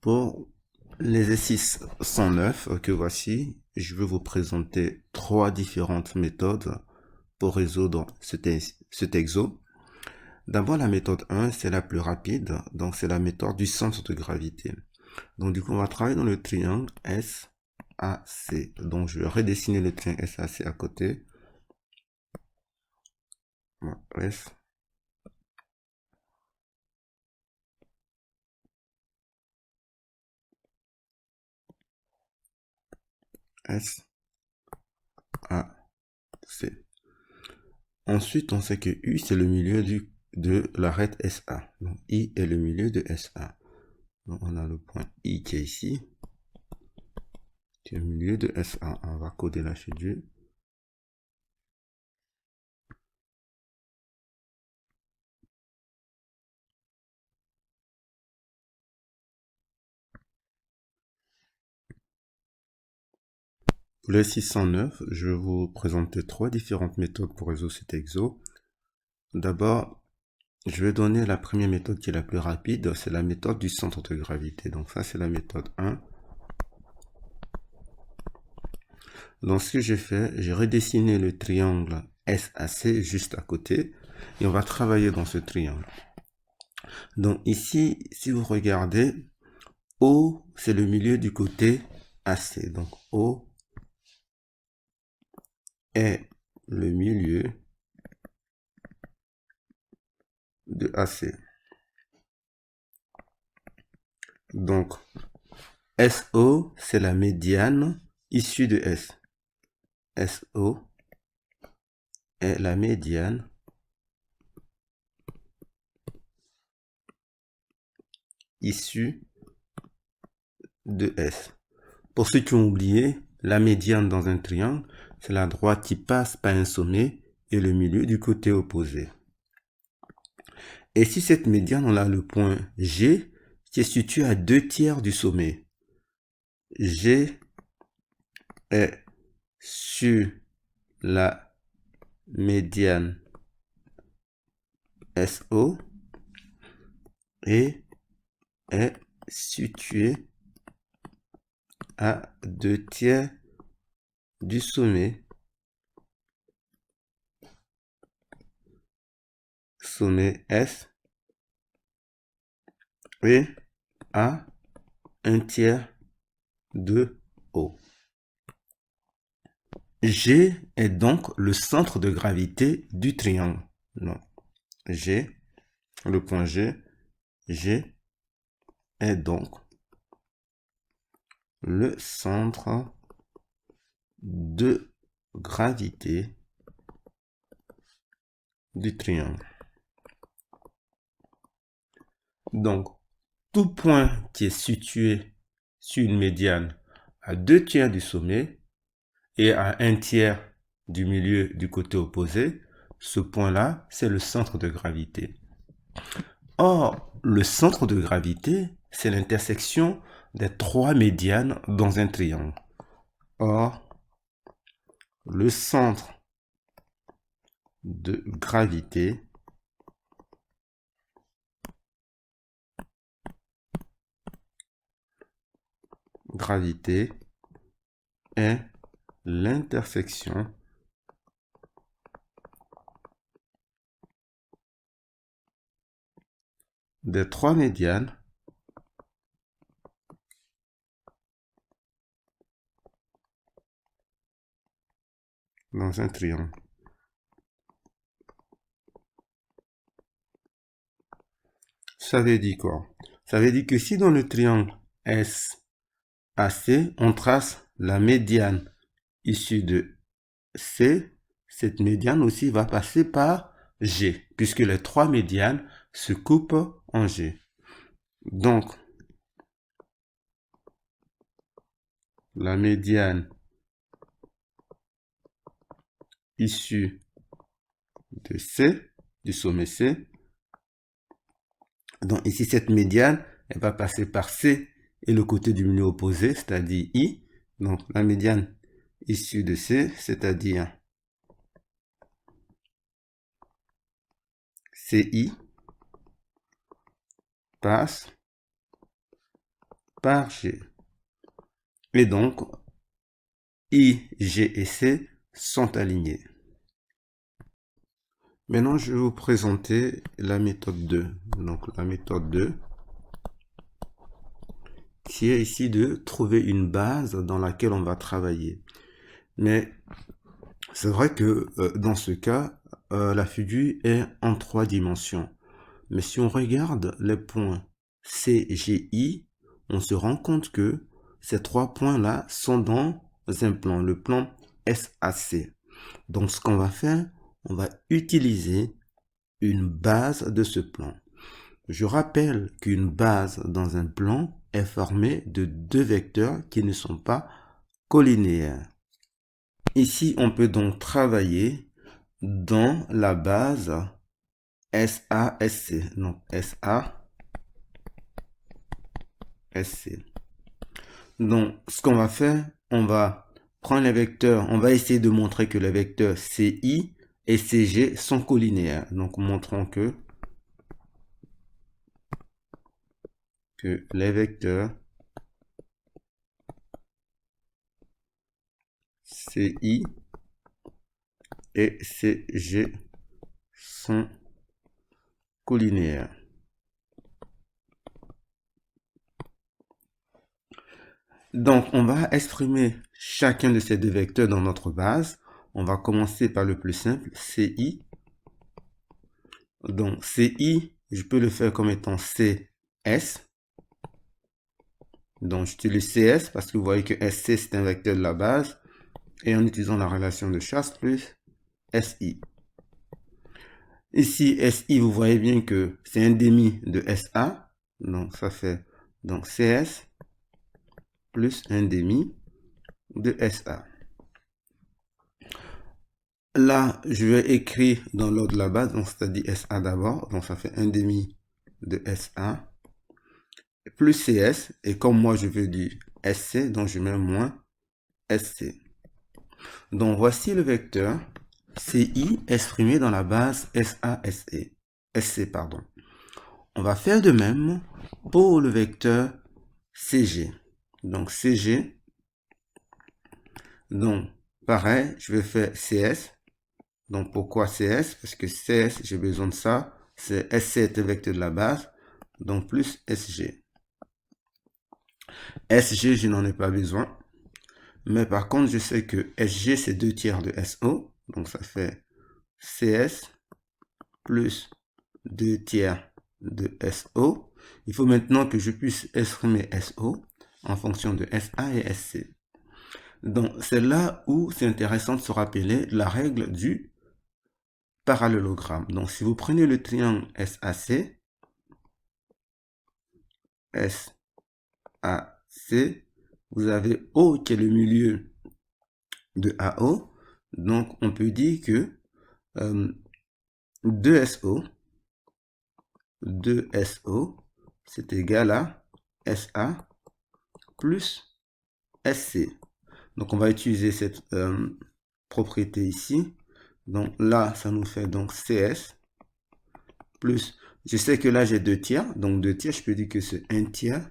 Pour l'exercice 109 que voici, je vais vous présenter trois différentes méthodes pour résoudre cet exo. D'abord, la méthode 1, c'est la plus rapide, donc c'est la méthode du centre de gravité. Donc du coup, on va travailler dans le triangle SAC. Donc je vais redessiner le triangle SAC à côté. S. SAC. Ensuite, on sait que U, c'est le milieu de l'arête SA. Donc, I est le milieu de SA. Donc, on a le point I qui est ici, qui est le milieu de SA. On va coder la chédule. Pour le 609, je vais vous présenter trois différentes méthodes pour résoudre cet exo. D'abord, je vais donner la première méthode qui est la plus rapide, c'est la méthode du centre de gravité. Donc ça, c'est la méthode 1. Donc ce que j'ai fait, j'ai redessiné le triangle SAC juste à côté et on va travailler dans ce triangle. Donc ici, si vous regardez, O, c'est le milieu du côté AC. Donc O est le milieu de AC. Donc SO, c'est la médiane issue de S. SO est la médiane issue de S. Pour ceux qui ont oublié, la médiane dans un triangle, c'est la droite qui passe par un sommet et le milieu du côté opposé. Et si cette médiane, on a le point G qui est situé à 2/3 du sommet. G est sur la médiane SO et est situé à 2/3 du sommet. Sommet S et à 1/3 de O. G est donc le centre de gravité du triangle. Donc, G, le point G est donc le centre de gravité du triangle. Donc, tout point qui est situé sur une médiane à 2/3 du sommet et à 1/3 du milieu du côté opposé, ce point-là, c'est le centre de gravité. Or, le centre de gravité, c'est l'intersection des trois médianes dans un triangle. Or, le centre de gravité est l'intersection des trois médianes dans un triangle. Ça veut dire quoi? Ça veut dire que si dans le triangle SAC, on trace la médiane issue de C, cette médiane aussi va passer par G, puisque les trois médianes se coupent en G. Donc, la médiane issue de C, du sommet C, donc ici cette médiane, elle va passer par C et le côté du milieu opposé, c'est-à-dire I. Donc la médiane issue de C, c'est-à-dire CI, passe par G. Et donc, I, G et C sont alignés. Maintenant, je vais vous présenter la méthode 2. Donc, la méthode 2, qui est ici de trouver une base dans laquelle on va travailler. Mais c'est vrai que dans ce cas, la figure est en 3 dimensions. Mais si on regarde les points C, G, I, on se rend compte que ces 3 points-là sont dans un plan, le plan SAC. Donc, ce qu'on va faire, on va utiliser une base de ce plan. Je rappelle qu'une base dans un plan est formée de 2 vecteurs qui ne sont pas collinéaires. Ici, on peut donc travailler dans la base SASC. Donc, SASC. Donc, ce qu'on va faire, on va prendre les vecteurs, on va essayer de montrer que les vecteurs CI et CG sont collinéaires. Donc, montrons que les vecteurs CI et CG sont collinéaires. Donc, on va exprimer chacun de ces 2 vecteurs dans notre base. On va commencer par le plus simple, CI. Donc, CI, je peux le faire comme étant CS. Donc, j'utilise CS parce que vous voyez que SC, c'est un vecteur de la base. Et en utilisant la relation de chasse plus SI. Ici, SI, vous voyez bien que c'est un demi de SA. Donc, ça fait donc CS plus un demi de SA. Là, je vais écrire dans l'ordre de la base, donc c'est-à-dire SA d'abord. Donc, ça fait un demi de SA plus CS. Et comme moi, je veux du SC, donc je mets moins SC. Donc, voici le vecteur CI exprimé dans la base SC, pardon. On va faire de même pour le vecteur CG. Donc, CG. Donc, pareil, je vais faire CS. Donc, pourquoi CS? Parce que CS, j'ai besoin de ça. C'est SC est un vecteur de la base. Donc, plus SG. SG, je n'en ai pas besoin. Mais par contre, je sais que SG, c'est 2 tiers de SO. Donc, ça fait CS plus 2 tiers de SO. Il faut maintenant que je puisse exprimer SO en fonction de SA et SC. Donc, c'est là où c'est intéressant de se rappeler la règle du parallélogramme. Donc, si vous prenez le triangle SAC, vous avez O qui est le milieu de AO. Donc, on peut dire que 2SO, c'est égal à SA plus SC. Donc, on va utiliser cette propriété ici. Donc, là, ça nous fait donc CS plus, je sais que là, j'ai 2 tiers. Donc, 2 tiers, je peux dire que c'est 1 tiers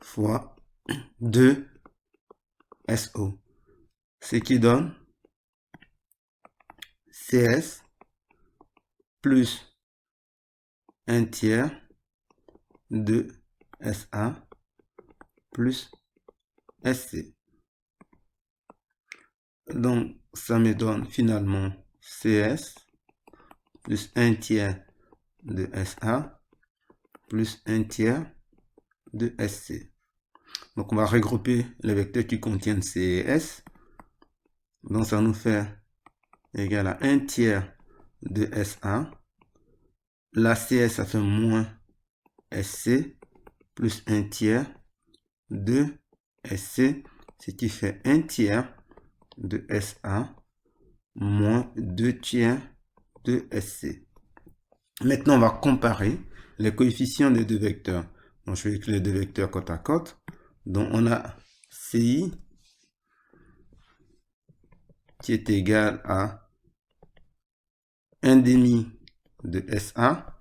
fois 2 SO. Ce qui donne CS plus 1 tiers de SA plus SC. Donc, ça me donne finalement CS plus 1 tiers de SA plus 1 tiers de SC. Donc, on va regrouper les vecteurs qui contiennent C et S. Donc, ça nous fait égal à 1 tiers de SA. La CS, ça fait moins SC plus 1 tiers de SC, ce qui fait 1 tiers de SA moins 2 tiers de SC. Maintenant, on va comparer les coefficients des 2 vecteurs. Donc, je vais écrire les 2 vecteurs côte à côte. Donc, on a CI qui est égal à 1 demi de SA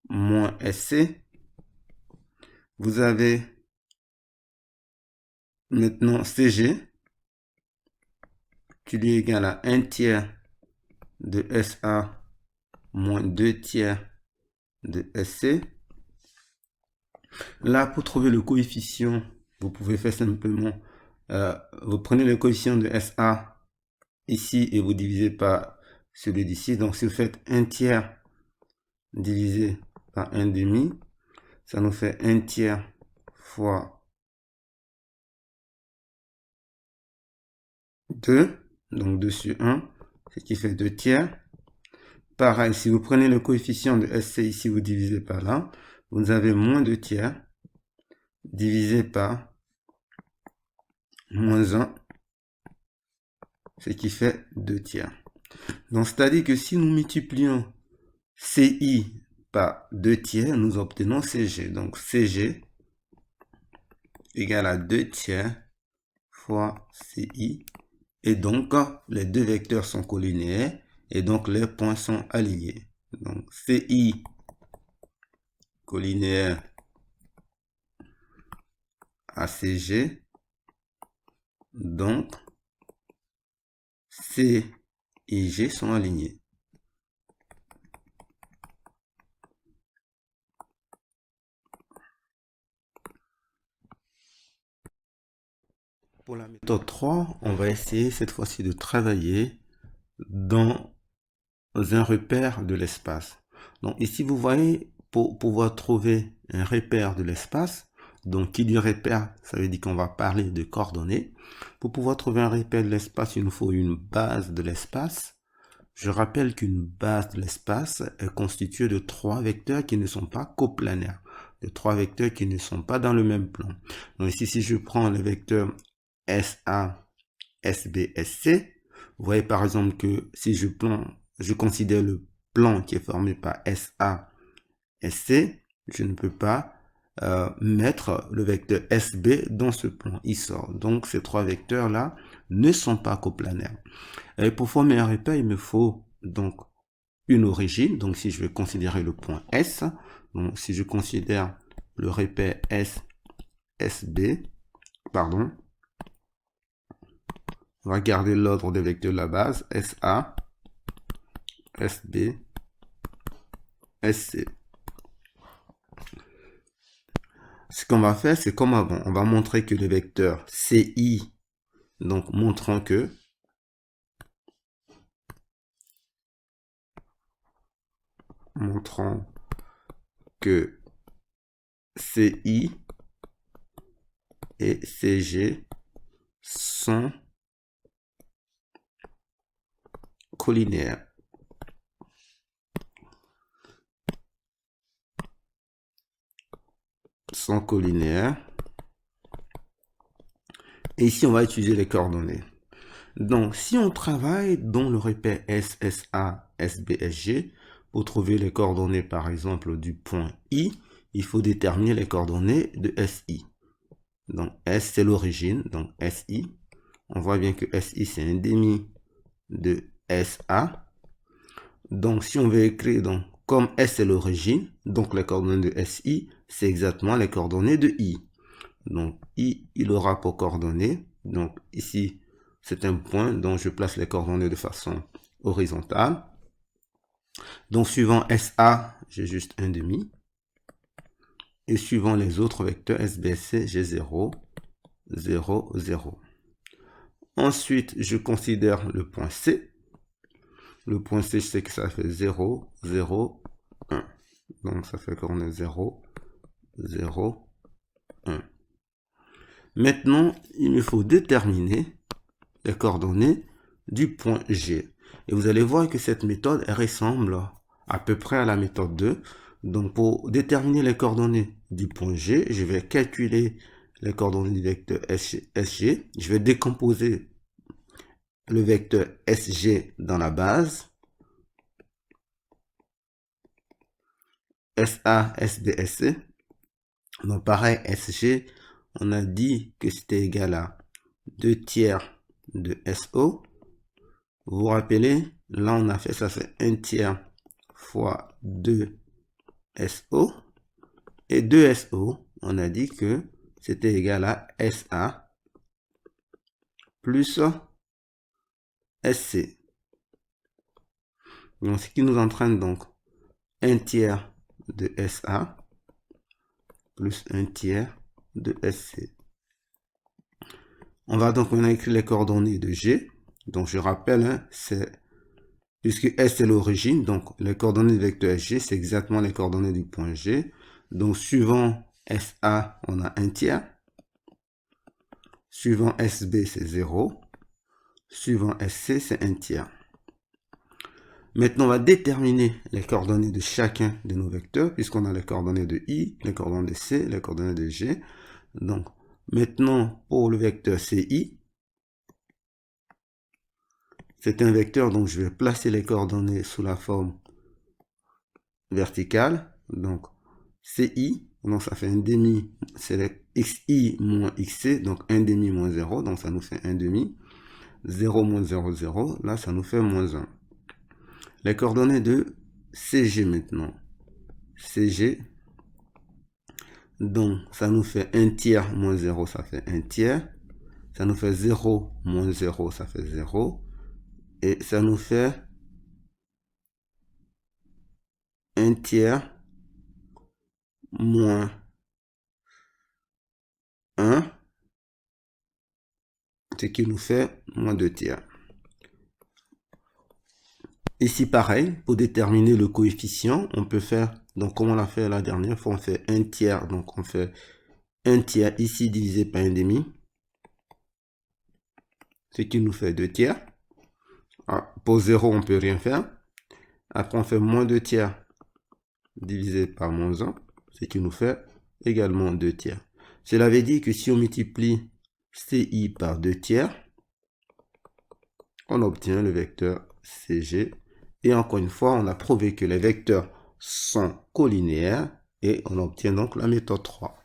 moins SC. Vous avez Maintenant, CG, tu lui égales à 1 tiers de SA moins 2 tiers de SC. Là, pour trouver le coefficient, vous pouvez faire simplement, vous prenez le coefficient de SA ici et vous divisez par celui d'ici. Donc, si vous faites 1 tiers divisé par 1 demi, ça nous fait 1 tiers fois 2, donc 2 sur 1, ce qui fait 2 tiers. Pareil, si vous prenez le coefficient de SC ici, vous divisez par là, vous avez moins 2 tiers divisé par moins 1, ce qui fait 2 tiers. Donc, c'est-à-dire que si nous multiplions CI par 2 tiers, nous obtenons CG. Donc, CG égale à 2 tiers fois CI. Et donc, les deux vecteurs sont collinéaires et donc les points sont alignés. Donc, CI collinéaire à CG. Donc, C et G sont alignés. Pour la méthode 3, on va essayer cette fois-ci de travailler dans un repère de l'espace. Donc ici, vous voyez, pour pouvoir trouver un repère de l'espace, donc qui dit repère, ça veut dire qu'on va parler de coordonnées. Pour pouvoir trouver un repère de l'espace, il nous faut une base de l'espace. Je rappelle qu'une base de l'espace est constituée de 3 vecteurs qui ne sont pas coplanaires, de 3 vecteurs qui ne sont pas dans le même plan. Donc ici, si je prends le vecteur SA, SB, SC, vous voyez par exemple que si je considère le plan qui est formé par SA, SC, je ne peux pas mettre le vecteur SB dans ce plan. Il sort. Donc ces 3 vecteurs-là ne sont pas coplanaires. Et pour former un repère, il me faut donc une origine. Donc si je vais considérer le point S, donc si je considère le repère SB, pardon, on va garder l'ordre des vecteurs de la base, SA, SB, SC. Ce qu'on va faire, c'est comme avant. On va montrer que le vecteur CI, donc montrant que CI et CG sont collinéaires. Sont collinéaires. Et ici, on va utiliser les coordonnées. Donc, si on travaille dans le repère SSA, SBSG, pour trouver les coordonnées, par exemple, du point I, il faut déterminer les coordonnées de SI. Donc, S, c'est l'origine, donc SI. On voit bien que SI, c'est un demi de SA. Donc, si on veut écrire, donc, comme S, c'est l'origine, donc les coordonnées de SI, c'est exactement les coordonnées de I. Donc, I, il aura pour coordonnées, donc ici, c'est un point dont je place les coordonnées de façon horizontale. Donc, suivant SA, j'ai juste un demi. Et suivant les autres vecteurs SBSC, j'ai 0, 0, 0. Ensuite, je considère le point C. Le point C, je sais que ça fait 0, 0, 1. Donc, ça fait qu'on est 0, 0, 1. Maintenant, il me faut déterminer les coordonnées du point G. Et vous allez voir que cette méthode elle ressemble à peu près à la méthode 2. Donc, pour déterminer les coordonnées du point G, je vais calculer les coordonnées du vecteur SG. Je vais décomposer le vecteur SG dans la base. SA, SB, SC. Donc, pareil, SG, on a dit que c'était égal à 2 tiers de SO. Vous vous rappelez, là on a fait ça, c'est 1 tiers fois 2 SO. Et 2 SO, on a dit que c'était égal à SA plus SC. Donc, ce qui nous entraîne donc 1 tiers de SA plus 1 tiers de SC. On va donc maintenant écrire les coordonnées de G. Donc, je rappelle, hein, puisque S est l'origine, donc les coordonnées du vecteur G, c'est exactement les coordonnées du point G. Donc, suivant SA, on a 1 tiers. Suivant SB, c'est 0. Suivant SC, c'est 1 tiers. Maintenant, on va déterminer les coordonnées de chacun de nos vecteurs, puisqu'on a les coordonnées de I, les coordonnées de C, les coordonnées de G. Donc, maintenant, pour le vecteur CI, c'est un vecteur, donc je vais placer les coordonnées sous la forme verticale. Donc, CI, donc ça fait 1 demi, c'est le XI moins XC, donc 1 demi moins 0, donc ça nous fait 1 demi. 0 moins 0, 0, là ça nous fait moins 1. Les coordonnées de CG maintenant. CG, donc ça nous fait 1 tiers moins 0, ça fait 1 tiers. Ça nous fait 0 moins 0, ça fait 0. Et ça nous fait 1 tiers moins 1, ce qui nous fait moins 2 tiers. Ici, pareil, pour déterminer le coefficient, on peut faire, donc comme on l'a fait la dernière fois, on fait 1 tiers, donc on fait 1 tiers ici divisé par 1 demi, ce qui nous fait 2 tiers. Alors, pour 0, on ne peut rien faire. Après, on fait moins 2 tiers divisé par moins 1, ce qui nous fait également 2 tiers. Cela veut dire que si on multiplie CI par 2 tiers, on obtient le vecteur CG. Et encore une fois, on a prouvé que les vecteurs sont collinéaires et on obtient donc la méthode 3.